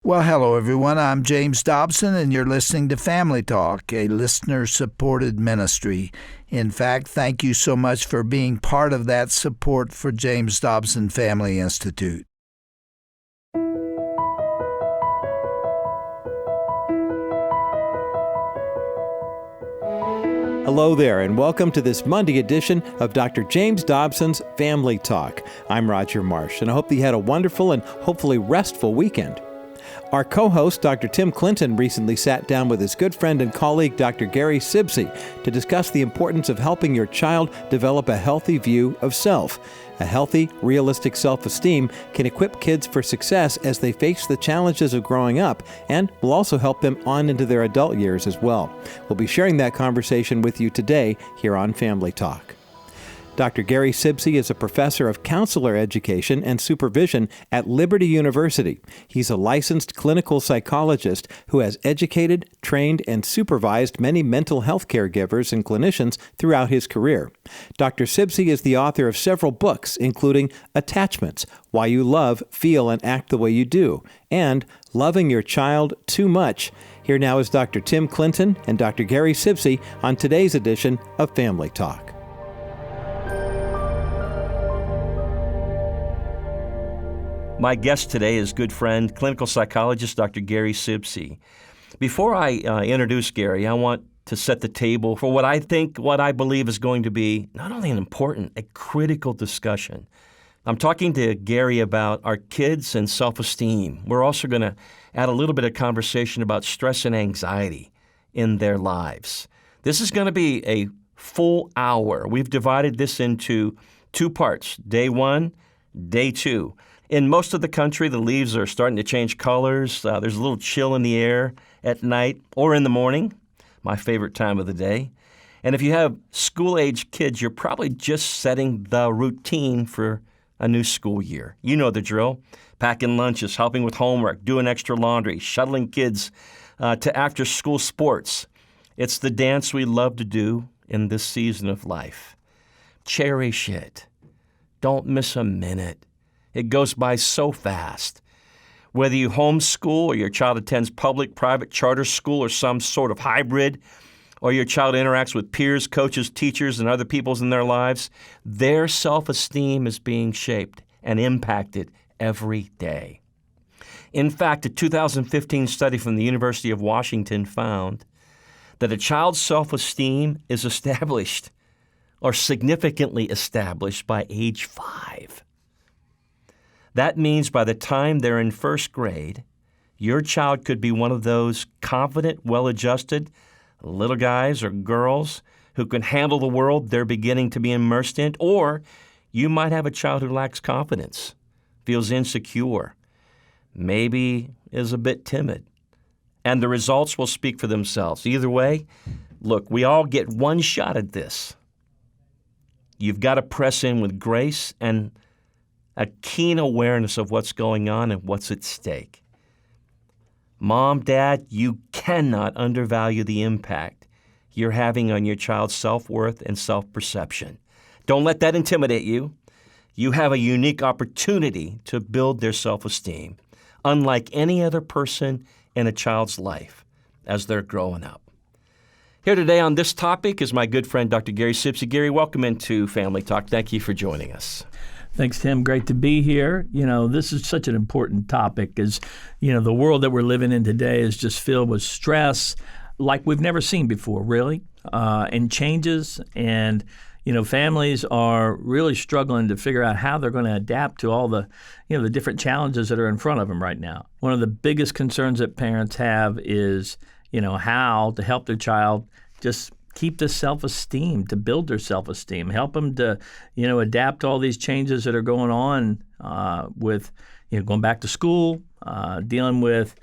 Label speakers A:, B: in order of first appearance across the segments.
A: Well, hello, everyone. I'm James Dobson, and you're listening to Family Talk, a listener-supported ministry. In fact, thank you so much for being part of that support for James Dobson Family Institute.
B: Hello there, and welcome to this Monday edition of Dr. James Dobson's Family Talk. I'm Roger Marsh, and I hope that you had a wonderful and hopefully restful weekend. Our co-host, Dr. Tim Clinton, recently sat down with his good friend and colleague, Dr. Gary Sibcy, to discuss the importance of helping your child develop a healthy view of self. A healthy, realistic self-esteem can equip kids for success as they face the challenges of growing up and will also help them on into their adult years as well. We'll be sharing that conversation with you today here on Family Talk. Dr. Gary Sibcy is a professor of counselor education and supervision at Liberty University. He's a licensed clinical psychologist who has educated, trained, and supervised many mental health caregivers and clinicians throughout his career. Dr. Sibcy is the author of several books, including Attachments, Why You Love, Feel, and Act the Way You Do, and Loving Your Child Too Much. Here now is Dr. Tim Clinton and Dr. Gary Sibcy on today's edition of Family Talk.
C: My guest today is good friend, clinical psychologist Dr. Gary Sibcy. Before I introduce Gary, I want to set the table for what I believe is going to be not only an important, a critical discussion. I'm talking to Gary about our kids and self-esteem. We're also going to add a little bit of conversation about stress and anxiety in their lives. This is going to be a full hour. We've divided this into two parts, day one, day two. In most of the country, the leaves are starting to change colors. There's a little chill in the air at night or in the morning, my favorite time of the day. And if you have school-age kids, you're probably just setting the routine for a new school year. You know the drill. Packing lunches, helping with homework, doing extra laundry, shuttling kids to after-school sports. It's the dance we love to do in this season of life. Cherish it. Don't miss a minute. It goes by so fast. Whether you homeschool or your child attends public, private, charter school or some sort of hybrid, or your child interacts with peers, coaches, teachers, and other people in their lives, their self-esteem is being shaped and impacted every day. In fact, a 2015 study from the University of Washington found that a child's self-esteem is established or significantly established by age 5. That means by the time they're in first grade, your child could be one of those confident, well-adjusted little guys or girls who can handle the world they're beginning to be immersed in, or you might have a child who lacks confidence, feels insecure, maybe is a bit timid, and the results will speak for themselves. Either way, look, we all get one shot at this. You've got to press in with grace and a keen awareness of what's going on and what's at stake. Mom, Dad, you cannot undervalue the impact you're having on your child's self-worth and self-perception. Don't let that intimidate you. You have a unique opportunity to build their self-esteem, unlike any other person in a child's life as they're growing up. Here today on this topic is my good friend, Dr. Gary Sibcy. Gary, welcome into Family Talk. Thank you for joining us.
D: Thanks, Tim. Great to be here. This is such an important topic as, the world that we're living in today is just filled with stress like we've never seen before, really, and changes. And, families are really struggling to figure out how they're going to adapt to all the, the different challenges that are in front of them right now. One of the biggest concerns that parents have is, how to help their child just keep the self-esteem, to build their self-esteem, help them to, adapt to all these changes that are going on with, going back to school, dealing with,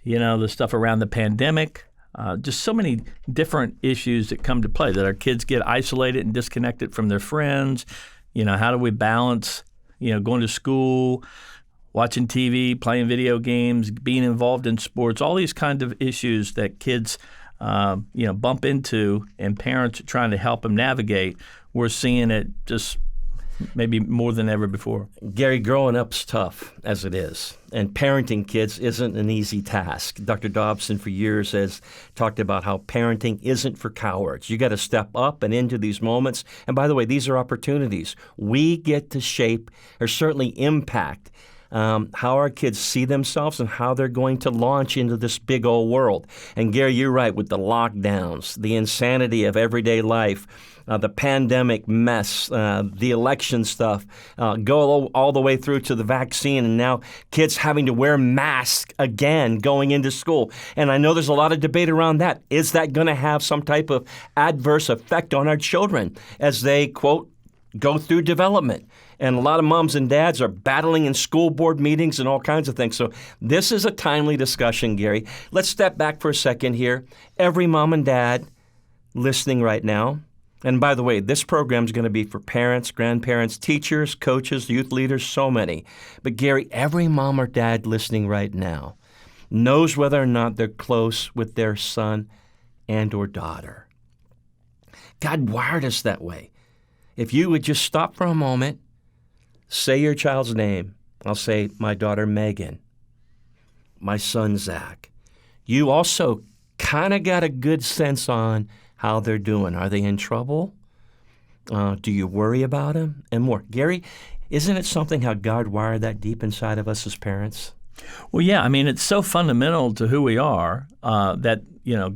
D: the stuff around the pandemic, just so many different issues that come to play, that our kids get isolated and disconnected from their friends. How do we balance, going to school, watching TV, playing video games, being involved in sports, all these kinds of issues that kids bump into, and parents are trying to help them navigate. We're seeing it just maybe more than ever before.
C: Gary, growing up's tough as it is, and parenting kids isn't an easy task. Dr. Dobson for years has talked about how parenting isn't for cowards. You got to step up and into these moments. And by the way, these are opportunities. We get to shape or certainly impact how our kids see themselves and how they're going to launch into this big old world. And Gary, you're right, with the lockdowns, the insanity of everyday life, the pandemic mess, the election stuff, go all the way through to the vaccine, and now kids having to wear masks again going into school. And I know there's a lot of debate around that. Is that going to have some type of adverse effect on our children as they, quote, go through development? And a lot of moms and dads are battling in school board meetings and all kinds of things. So this is a timely discussion, Gary. Let's step back for a second here. Every mom and dad listening right now, and by the way, this program is going to be for parents, grandparents, teachers, coaches, youth leaders, so many. But Gary, every mom or dad listening right now knows whether or not they're close with their son and or daughter. God wired us that way. If you would just stop for a moment, say your child's name. I'll say my daughter Megan, my son Zach. You also kind of got a good sense on how they're doing. Are they in trouble? Do you worry about them? And more. Gary, isn't it something how God wired that deep inside of us as parents?
D: Well, yeah. I mean, it's so fundamental to who we are that,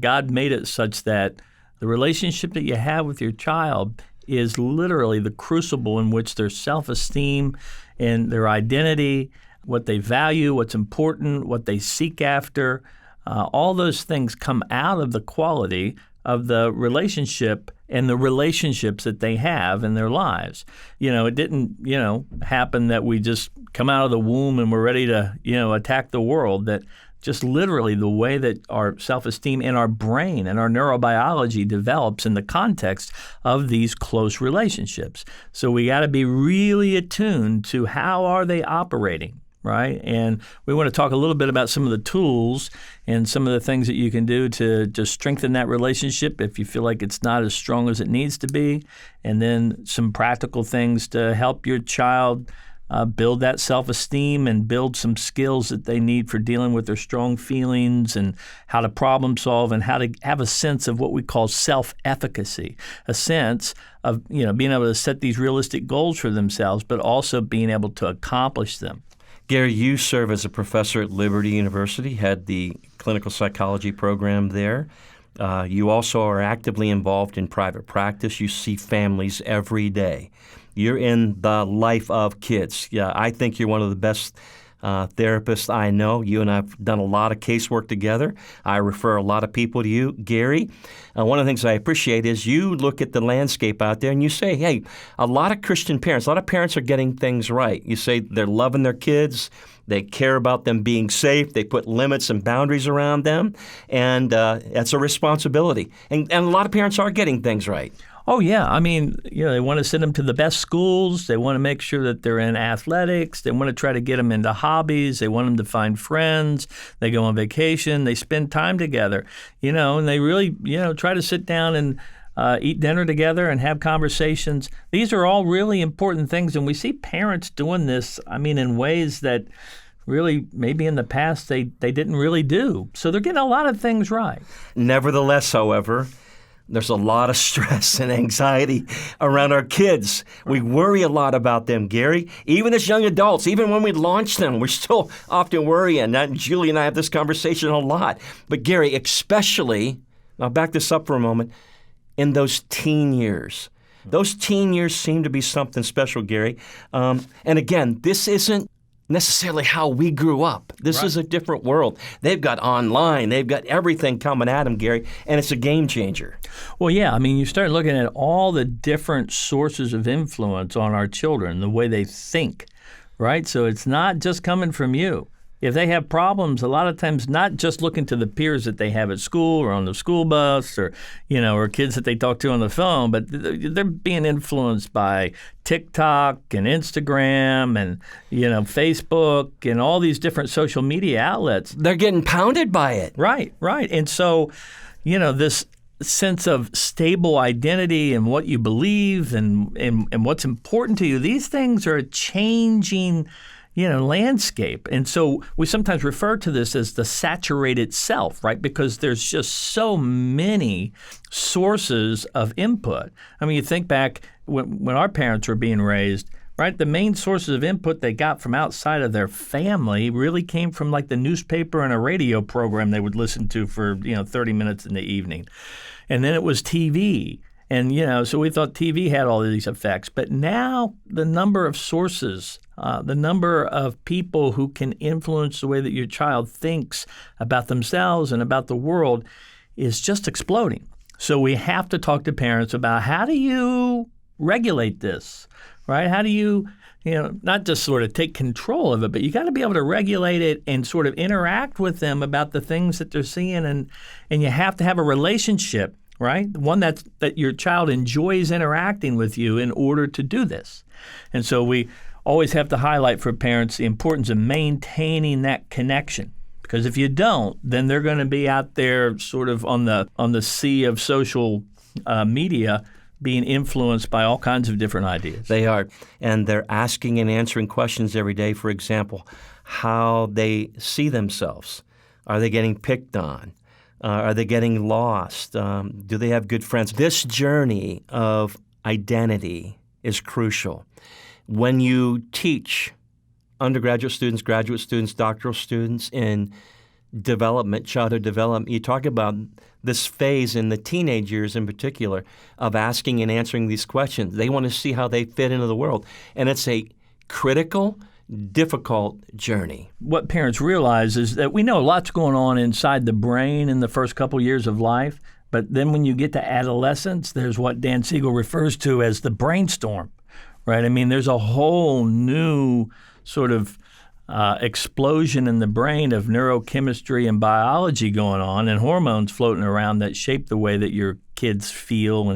D: God made it such that the relationship that you have with your child is literally the crucible in which their self-esteem and their identity, what they value, what's important, what they seek after, all those things come out of the quality of the relationship and the relationships that they have in their lives. It didn't, happen that we just come out of the womb and we're ready to, attack the world. That just literally the way that our self-esteem and our brain and our neurobiology develops in the context of these close relationships. So we got to be really attuned to how are they operating, right? And we want to talk a little bit about some of the tools and some of the things that you can do to just strengthen that relationship if you feel like it's not as strong as it needs to be, and then some practical things to help your child build that self-esteem and build some skills that they need for dealing with their strong feelings and how to problem solve and how to have a sense of what we call self-efficacy, a sense of being able to set these realistic goals for themselves, but also being able to accomplish them.
C: Gary, you serve as a professor at Liberty University, had the clinical psychology program there. You also are actively involved in private practice. You see families every day. You're in the life of kids. Yeah, I think you're one of the best therapists I know. You and I have done a lot of casework together. I refer a lot of people to you. Gary, one of the things I appreciate is you look at the landscape out there and you say, hey, a lot of Christian parents, a lot of parents are getting things right. You say they're loving their kids. They care about them being safe. They put limits and boundaries around them. And that's a responsibility. And a lot of parents are getting things right.
D: Oh, yeah. I mean, they want to send them to the best schools. They want to make sure that they're in athletics. They want to try to get them into hobbies. They want them to find friends. They go on vacation. They spend time together, and they really, try to sit down and eat dinner together and have conversations. These are all really important things. And we see parents doing this, in ways that really maybe in the past they didn't really do. So they're getting a lot of things right.
C: Nevertheless, however, there's a lot of stress and anxiety around our kids. We worry a lot about them, Gary. Even as young adults, even when we launch them, we're still often worrying. Julie and I have this conversation a lot. But Gary, especially, I'll back this up for a moment, in those teen years. Those teen years seem to be something special, Gary. And again, this isn't necessarily how we grew up. This is a different world. They've got online. They've got everything coming at them, Gary, and it's a game changer.
D: Well, yeah. You start looking at all the different sources of influence on our children, the way they think, right? So it's not just coming from you. If they have problems, a lot of times not just looking to the peers that they have at school or on the school bus or, or kids that they talk to on the phone, but they're being influenced by TikTok and Instagram and, Facebook and all these different social media outlets.
C: They're getting pounded by it.
D: Right. And so, this sense of stable identity and what you believe and what's important to you, these things are a changing, landscape. And so we sometimes refer to this as the saturated self, right? Because there's just so many sources of input. I mean, you think back when our parents were being raised, right? The main sources of input they got from outside of their family really came from like the newspaper and a radio program they would listen to for, 30 minutes in the evening. And then it was TV. And, so we thought TV had all of these effects. But now the number of sources, the number of people who can influence the way that your child thinks about themselves and about the world is just exploding. So we have to talk to parents about how do you regulate this? Right? How do you, not just sort of take control of it, but you got to be able to regulate it and sort of interact with them about the things that they're seeing. And you have to have a relationship, right? One that your child enjoys interacting with you in order to do this. And so we always have to highlight for parents the importance of maintaining that connection. Because if you don't, then they're going to be out there sort of on the sea of social media being influenced by all kinds of different ideas.
C: They are. And they're asking and answering questions every day. For example, how they see themselves. Are they getting picked on? Are they getting lost? Do they have good friends? This journey of identity is crucial. When you teach undergraduate students, graduate students, doctoral students in development, childhood development, you talk about this phase in the teenage years in particular of asking and answering these questions. They want to see how they fit into the world. And it's a critical, difficult journey.
D: What parents realize is that we know lots going on inside the brain in the first couple years of life, but then when you get to adolescence, there's what Dan Siegel refers to as the brainstorm, right? I mean, there's a whole new sort of explosion in the brain of neurochemistry and biology going on and hormones floating around that shape the way that your kids feel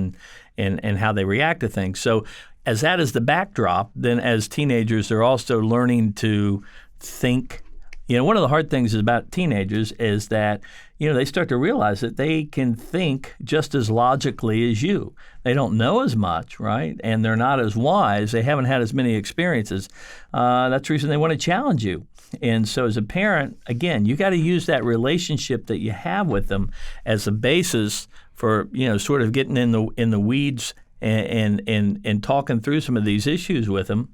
D: and how they react to things. So as that is the backdrop, then as teenagers, they're also learning to think. One of the hard things about teenagers is that, they start to realize that they can think just as logically as you. They don't know as much, right? And they're not as wise. They haven't had as many experiences. That's the reason they want to challenge you. And so as a parent, again, you got to use that relationship that you have with them as a basis for, sort of getting in the weeds and talking through some of these issues with them.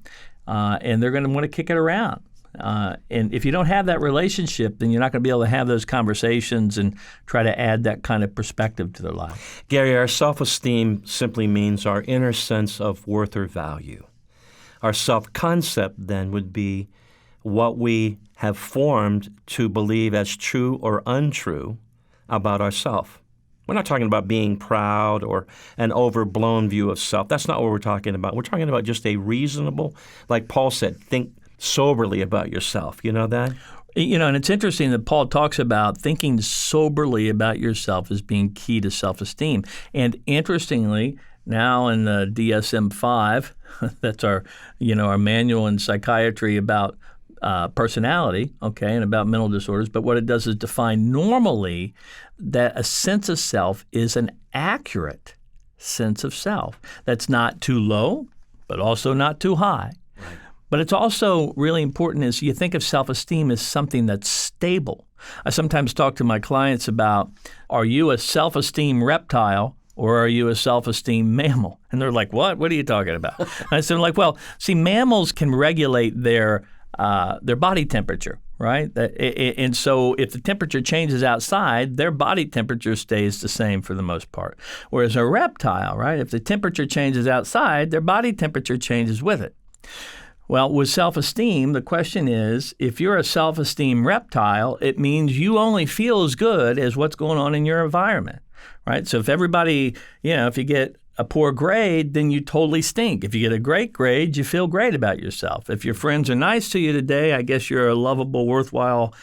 D: And they're going to want to kick it around. And if you don't have that relationship, then you're not going to be able to have those conversations and try to add that kind of perspective to their life.
C: Gary, our self-esteem simply means our inner sense of worth or value. Our self-concept then would be what we have formed to believe as true or untrue about ourselves. We're not talking about being proud or an overblown view of self. That's not what we're talking about. We're talking about just a reasonable, like Paul said, think soberly about yourself. You know that?
D: And it's interesting that Paul talks about thinking soberly about yourself as being key to self-esteem. And interestingly, now in the DSM-5, that's our manual in psychiatry about personality, and about mental disorders. But what it does is define normally that a sense of self is an accurate sense of self. That's not too low, but also not too high. Right. But it's also really important is you think of self-esteem as something that's stable. I sometimes talk to my clients about, are you a self-esteem reptile or are you a self-esteem mammal? And they're like, what? What are you talking about? And I said, well, see, mammals can regulate their body temperature, right? And so if the temperature changes outside, their body temperature stays the same for the most part. Whereas a reptile, right, if the temperature changes outside, their body temperature changes with it. Well, with self-esteem, the question is, if you're a self-esteem reptile, it means you only feel as good as what's going on in your environment, right? So if everybody, if you get a poor grade, then you totally stink. If you get a great grade, you feel great about yourself. If your friends are nice to you today, I guess you're a lovable, worthwhile,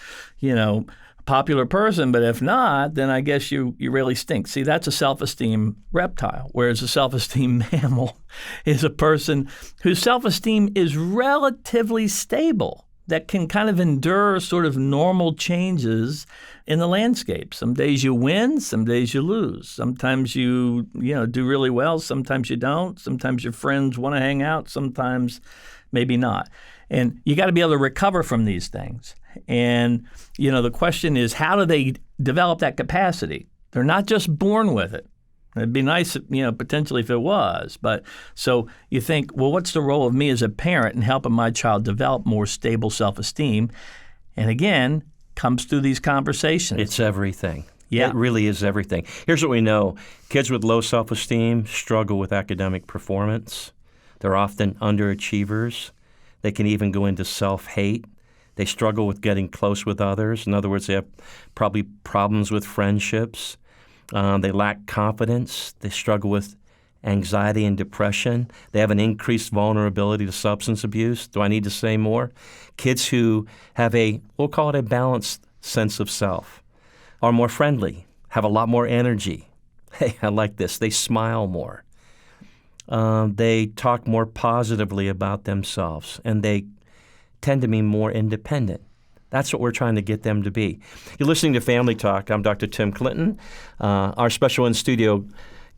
D: popular person. But if not, then I guess you really stink. See, that's a self-esteem reptile, whereas a self-esteem mammal is a person whose self-esteem is relatively stable. that can kind of endure sort of normal changes in the landscape. Some days you win, some days you lose. Sometimes you do really well, sometimes you don't. Sometimes your friends want to hang out, sometimes maybe not. And you got to be able to recover from these things. And, the question is, how do they develop that capacity? They're not just born with it. It'd be nice, potentially if it was. But so you think, well, what's the role of me as a parent in helping my child develop more stable self-esteem? And again, comes through these conversations.
C: It's everything.
D: Yeah.
C: It really is everything. Here's what we know. Kids with low self-esteem struggle with academic performance. They're often underachievers. They can even go into self-hate. They struggle with getting close with others. In other words, they have probably problems with friendships. They lack confidence. They struggle with anxiety and depression. They have an increased vulnerability to substance abuse. Do I need to say more? Kids who have we'll call it a balanced sense of self, are more friendly, have a lot more energy. Hey, I like this. They smile more. They talk more positively about themselves, and they tend to be more independent. That's what we're trying to get them to be. You're listening to Family Talk. I'm Dr. Tim Clinton. Our special in-studio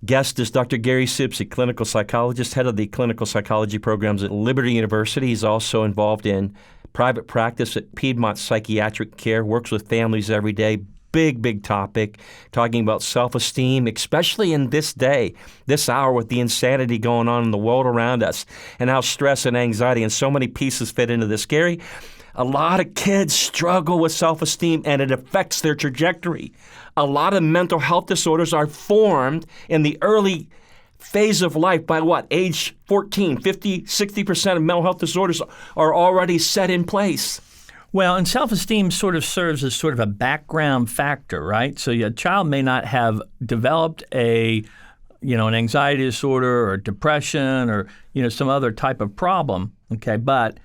C: guest is Dr. Gary Sibcy, clinical psychologist, head of the clinical psychology programs at Liberty University. He's also involved in private practice at Piedmont Psychiatric Care, works with families every day. Big topic, talking about self-esteem, especially in this day, this hour with the insanity going on in the world around us, and how stress and anxiety and so many pieces fit into this. Gary, a lot of kids struggle with self-esteem, and it affects their trajectory. A lot of mental health disorders are formed in the early phase of life by age 14, 50, 60% of mental health disorders are already set in place.
D: Well, and self-esteem sort of serves as sort of a background factor, right? So your child may not have developed an anxiety disorder or depression or, some other type of problem, okay? But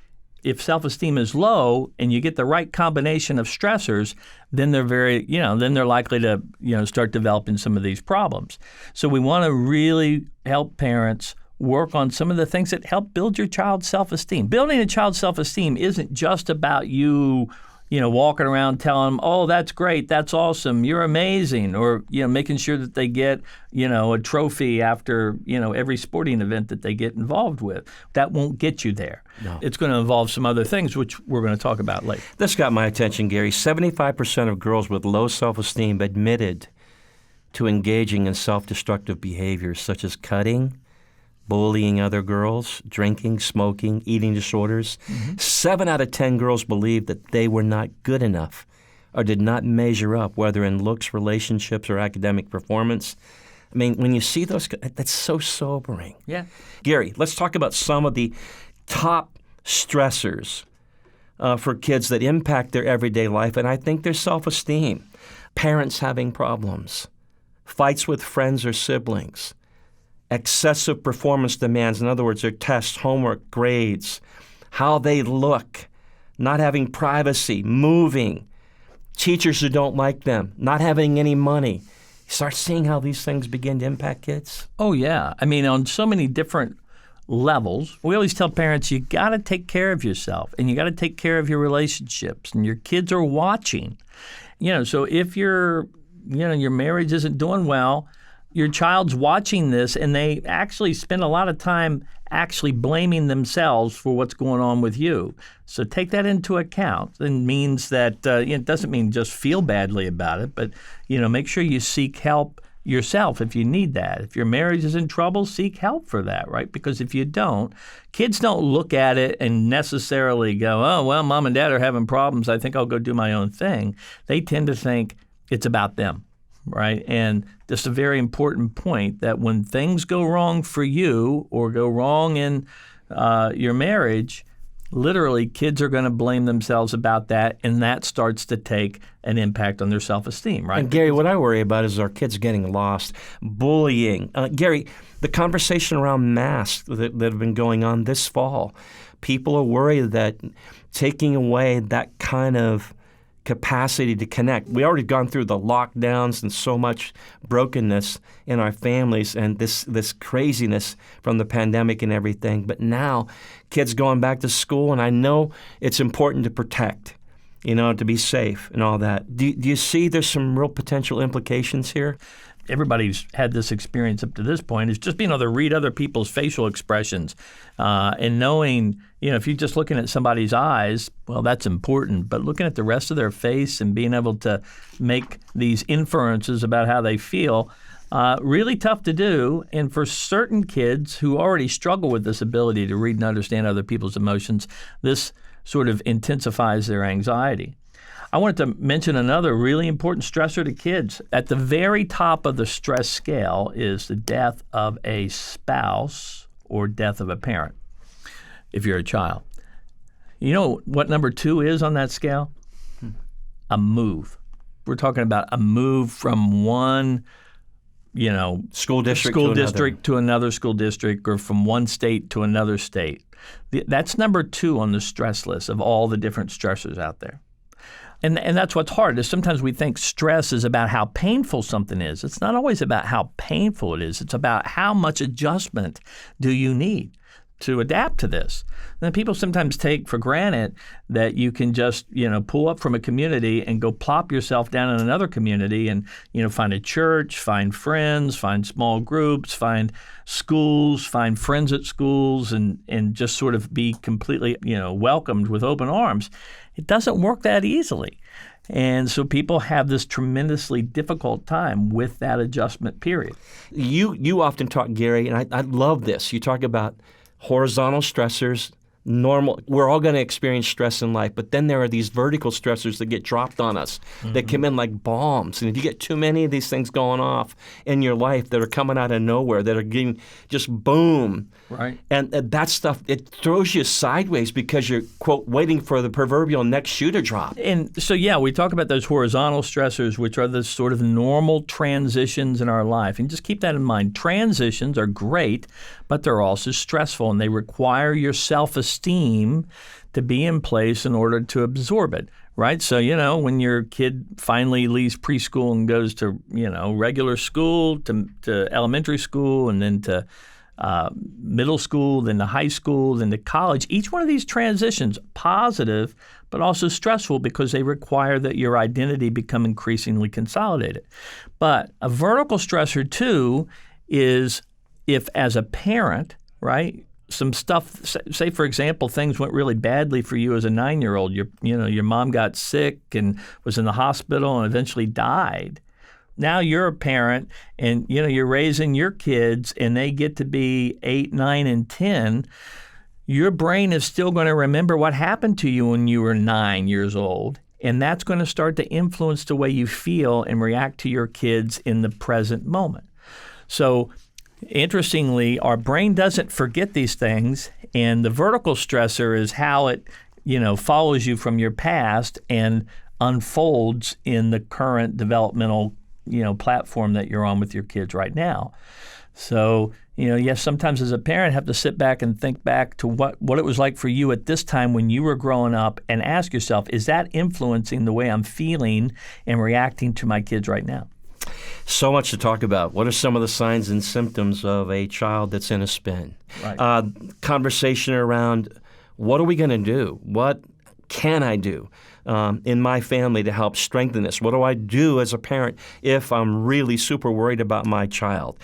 D: if self-esteem is low and you get the right combination of stressors, then they're likely to, start developing some of these problems. So we want to really help parents work on some of the things that help build your child's self-esteem. Building a child's self-esteem isn't just about you, walking around telling them, oh, that's great, that's awesome, you're amazing, or, making sure that they get, a trophy after, every sporting event that they get involved with. That won't get you there. No. It's going to involve some other things, which we're going to talk about later.
C: This got my attention, Gary. 75% of girls with low self-esteem admitted to engaging in self-destructive behaviors such as cutting, bullying other girls, drinking, smoking, eating disorders. 7 out of 10 girls believed that they were not good enough or did not measure up, whether in looks, relationships, or academic performance. I mean, when you see those, that's so sobering.
D: Yeah.
C: Gary, let's talk about some of the top stressors for kids that impact their everyday life, and I think their self-esteem. Parents having problems, fights with friends or siblings, excessive performance demands, in other words, their tests, homework, grades, how they look, not having privacy, moving, teachers who don't like them, not having any money. You start seeing how these things begin to impact kids.
D: Oh, yeah. I mean, on so many different levels. We always tell parents, you got to take care of yourself, and you got to take care of your relationships, and your kids are watching. So if your marriage isn't doing well, your child's watching this, and they actually spend a lot of time actually blaming themselves for what's going on with you. So take that into account. It means that it doesn't mean just feel badly about it, but make sure you seek help yourself if you need that. If your marriage is in trouble, seek help for that, right? Because if you don't, kids don't look at it and necessarily go, oh, well, mom and dad are having problems, I think I'll go do my own thing. They tend to think it's about them. Right. And just a very important point that when things go wrong for you or go wrong in your marriage, literally kids are going to blame themselves about that. And that starts to take an impact on their self-esteem. Right.
C: And Gary, what I worry about is our kids getting lost, bullying. Gary, the conversation around masks that have been going on this fall, people are worried that taking away that kind of capacity to connect. We already gone through the lockdowns and so much brokenness in our families and this craziness from the pandemic and everything. But now kids going back to school, and I know it's important to protect, to be safe and all that. Do you see there's some real potential implications here?
D: Everybody's had this experience up to this point is just being able to read other people's facial expressions and knowing, if you're just looking at somebody's eyes, well, that's important. But looking at the rest of their face and being able to make these inferences about how they feel, really tough to do. And for certain kids who already struggle with this ability to read and understand other people's emotions, this sort of intensifies their anxiety. I wanted to mention another really important stressor to kids. At the very top of the stress scale is the death of a spouse or death of a parent, if you're a child. You know what number 2 is on that scale? A move. We're talking about a move from one,
C: school district
D: to another school district, or from one state to another state. That's number 2 on the stress list of all the different stressors out there. And that's what's hard, is sometimes we think stress is about how painful something is. It's not always about how painful it is. It's about how much adjustment do you need to adapt to this. And people sometimes take for granted that you can just, pull up from a community and go plop yourself down in another community and, find a church, find friends, find small groups, find schools, find friends at schools, and just sort of be completely, welcomed with open arms. It doesn't work that easily. And so people have this tremendously difficult time with that adjustment period.
C: You often talk, Gary, and I love this. You talk about horizontal stressors, normal. We're all going to experience stress in life, but then there are these vertical stressors that get dropped on us that come in like bombs. And if you get too many of these things going off in your life that are coming out of nowhere, that are getting just boom.
D: Right.
C: And that stuff, it throws you sideways because you're, quote, waiting for the proverbial next shoe to drop.
D: And so, we talk about those horizontal stressors, which are the sort of normal transitions in our life. And just keep that in mind. Transitions are great, but they're also stressful, and they require your self-esteem to be in place in order to absorb it, right? So, when your kid finally leaves preschool and goes to, regular school, to elementary school, and then to middle school, then to high school, then to college, each one of these transitions, positive, but also stressful because they require that your identity become increasingly consolidated. But a vertical stressor, too, is if as a parent, right, some stuff, say for example, things went really badly for you as a 9-year-old. Your mom got sick and was in the hospital and eventually died. Now you're a parent and you're raising your kids and they get to be 8, 9, and 10. Your brain is still going to remember what happened to you when you were 9 years old. And that's going to start to influence the way you feel and react to your kids in the present moment. So interestingly, our brain doesn't forget these things, and the vertical stressor is how it, follows you from your past and unfolds in the current developmental, platform that you're on with your kids right now. So, yes, sometimes as a parent, have to sit back and think back to what it was like for you at this time when you were growing up, and ask yourself, is that influencing the way I'm feeling and reacting to my kids right now?
C: So much to talk about. What are some of the signs and symptoms of a child that's in a spin?
D: Right.
C: Conversation around what are we going to do? What can I do in my family to help strengthen this? What do I do as a parent if I'm really super worried about my child?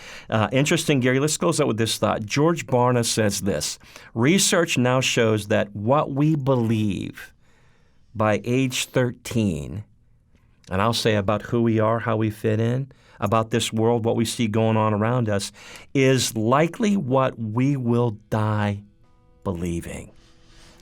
C: Interesting, Gary, let's close out with this thought. George Barna says this: research now shows that what we believe by age 13, and I'll say about who we are, how we fit in, about this world, what we see going on around us, is likely what we will die believing.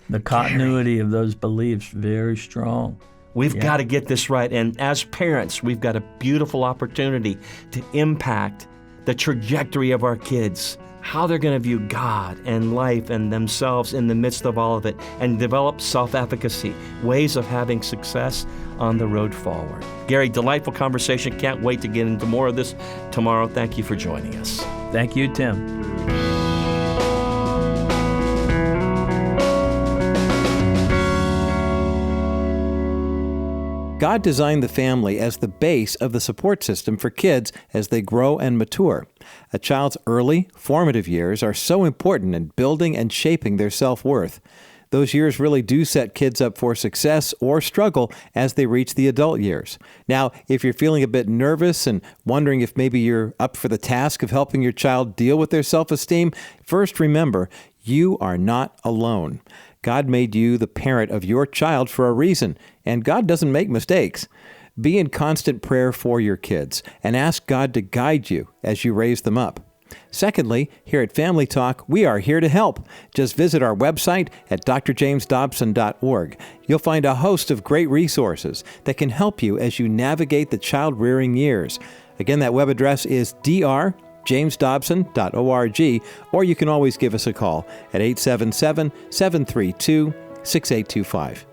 D: The continuity of those beliefs, very strong.
C: We've got to get this right. And as parents, we've got a beautiful opportunity to impact the trajectory of our kids, how they're going to view God and life and themselves in the midst of all of it, and develop self-efficacy, ways of having success on the road forward. Gary, delightful conversation. Can't wait to get into more of this tomorrow. Thank you for joining us.
D: Thank you, Tim.
B: God designed the family as the base of the support system for kids as they grow and mature. A child's early, formative years are so important in building and shaping their self-worth. Those years really do set kids up for success or struggle as they reach the adult years. Now, if you're feeling a bit nervous and wondering if maybe you're up for the task of helping your child deal with their self-esteem, first remember, you are not alone. God made you the parent of your child for a reason, and God doesn't make mistakes. Be in constant prayer for your kids and ask God to guide you as you raise them up. Secondly, here at Family Talk, we are here to help. Just visit our website at drjamesdobson.org. You'll find a host of great resources that can help you as you navigate the child-rearing years. Again, that web address is drjamesdobson.org, or you can always give us a call at 877-732-6825.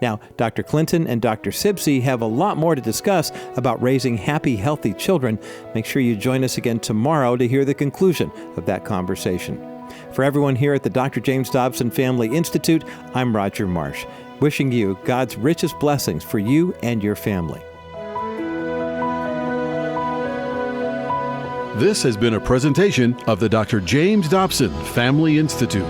B: Now, Dr. Clinton and Dr. Sibcy have a lot more to discuss about raising happy, healthy children. Make sure you join us again tomorrow to hear the conclusion of that conversation. For everyone here at the Dr. James Dobson Family Institute, I'm Roger Marsh, wishing you God's richest blessings for you and your family.
E: This has been a presentation of the Dr. James Dobson Family Institute.